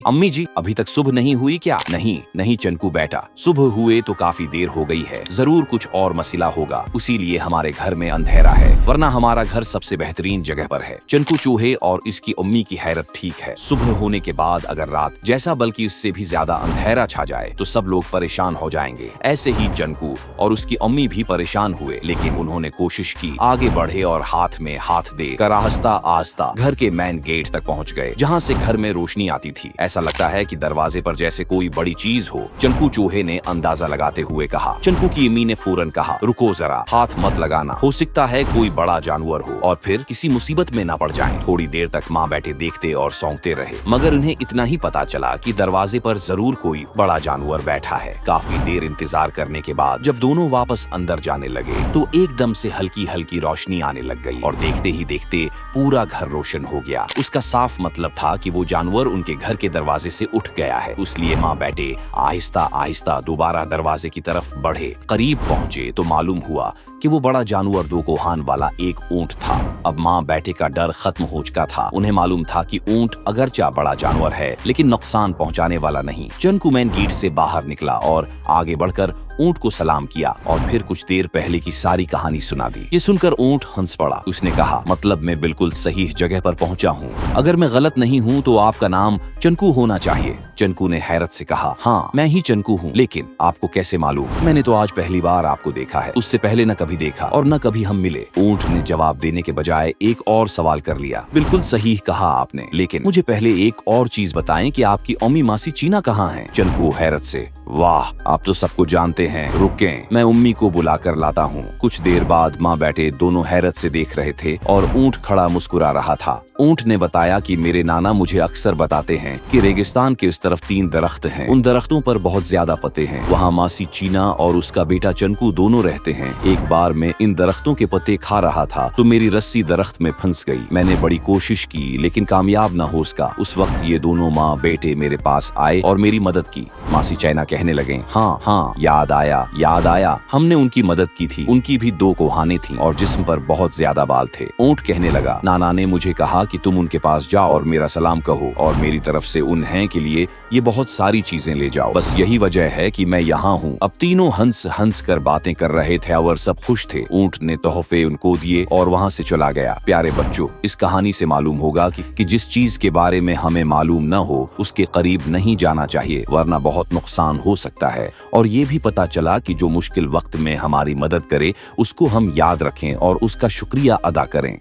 अम्मी जी, अभी तक सुबह नहीं हुई क्या? नहीं नहीं चंकू बेटा, सुबह हुए तो काफी देर हो गई है। जरूर कुछ और मसला होगा, उसीलिए हमारे घर में अंधेरा है, वरना हमारा घर सबसे बेहतरीन जगह पर है। चंकू चूहे और इसकी अम्मी की हैरत ठीक है। सुबह होने के बाद अगर रात जैसा बल्कि उससे भी ज्यादा अंधेरा छा जाए तो सब लोग परेशान हो जाएंगे। ऐसे ही चंकू और उसकी अम्मी भी परेशान हुए, लेकिन उन्होंने कोशिश की, आगे बढ़े और हाथ में हाथ दे कर आहिस्ता आहिस्ता घर के मेन गेट तक पहुँच गए, जहाँ से घर में रोशनी आती थी। ऐसा लगता है कि दरवाजे पर जैसे कोई बड़ी चीज हो। चंकू चूहे ने अंदाजा लगाते हुए कहा। चंकू की अम्मी ने फौरन कहा, रुको जरा, हाथ मत लगाना, हो सकता है कोई बड़ा जानवर हो और फिर किसी मुसीबत में ना पड़ जाएं। थोड़ी देर तक माँ बेटे देखते और सौंकते रहे, मगर उन्हें इतना ही पता चला कि दरवाजे पर जरूर कोई बड़ा जानवर बैठा है। काफी देर इंतजार करने के बाद जब दोनों वापस अंदर जाने लगे तो एकदम से हल्की हल्की रोशनी आने लग गई और देखते ही देखते पूरा घर रोशन हो गया। उसका साफ मतलब था कि वो जानवर उनके घर के दरवाजे से उठ गया है। इसलिए माँ बेटे आहिस्ता आहिस्ता दोबारा दरवाजे की तरफ बढ़े। करीब पहुंचे तो मालूम हुआ कि वो बड़ा जानवर दो कोहान वाला एक ऊंट था। अब माँ बेटे का डर खत्म हो चुका था। उन्हें मालूम था कि ऊंट अगरचा बड़ा जानवर है, लेकिन नुकसान पहुंचाने वाला नहीं। चंकू मैन गेट से बाहर निकला और आगे बढ़कर ऊंट को सलाम किया और फिर कुछ देर पहले की सारी कहानी सुना दी। ये सुनकर ऊंट हंस पड़ा। उसने कहा, मतलब मैं बिल्कुल सही जगह पर पहुंचा हूँ। अगर मैं गलत नहीं हूँ तो आपका नाम चंकू होना चाहिए। चंकू ने हैरत से कहा, हाँ मैं ही चंकू हूँ, लेकिन आपको कैसे मालूम? मैंने तो आज पहली बार आपको देखा है, उससे पहले न कभी देखा और न कभी हम मिले। ऊंट ने जवाब देने के बजाय एक और सवाल कर लिया। बिल्कुल सही कहा आपने, लेकिन मुझे पहले एक और चीज बताएं कि आपकी अम्मी मासी चीना कहाँ है? चंकू हैरत से, वाह आप तो सबको जानते हैं, रुकें मैं उम्मी को बुला कर लाता हूँ। कुछ देर बाद माँ बेटे दोनों हैरत से देख रहे थे और ऊंट खड़ा मुस्कुरा रहा था। ऊंट ने बताया कि मेरे नाना मुझे अक्सर बताते हैं कि रेगिस्तान के उस तरफ 3 दरख्त हैं। उन दरख्तों पर बहुत ज्यादा पत्ते हैं। वहाँ मासी चीना और उसका बेटा चंकू दोनों रहते हैं। एक बार मैं इन दरख्तों के पत्ते खा रहा था तो मेरी रस्सी दरख्त में फंस गई। मैंने बड़ी कोशिश की लेकिन कामयाब न हो सका। उस वक्त ये दोनों माँ बेटे मेरे पास आए और मेरी मदद की। मासी चैना कहने लगे, हाँ हाँ याद आया, हमने उनकी मदद की थी। उनकी भी 2 कोहाने थी और जिस्म पर बहुत ज्यादा बाल थे। ऊंट कहने लगा, नाना ने मुझे कहा कि तुम उनके पास जाओ और मेरा सलाम कहो और मेरी तरफ से उन्हें के लिए ये बहुत सारी चीजें ले जाओ। बस यही वजह है कि मैं यहाँ हूँ। अब तीनों हंस हंस कर बातें कर रहे थे और सब खुश थे। ऊंट ने तोहफे उनको दिए और वहाँ से चला गया। प्यारे बच्चों, इस कहानी से मालूम होगा कि जिस चीज के बारे में हमें मालूम न हो उसके करीब नहीं जाना चाहिए, वरना बहुत नुकसान हो सकता है। और ये भी पता चला कि जो मुश्किल वक्त में हमारी मदद करे उसको हम याद रखें और उसका शुक्रिया अदा करें।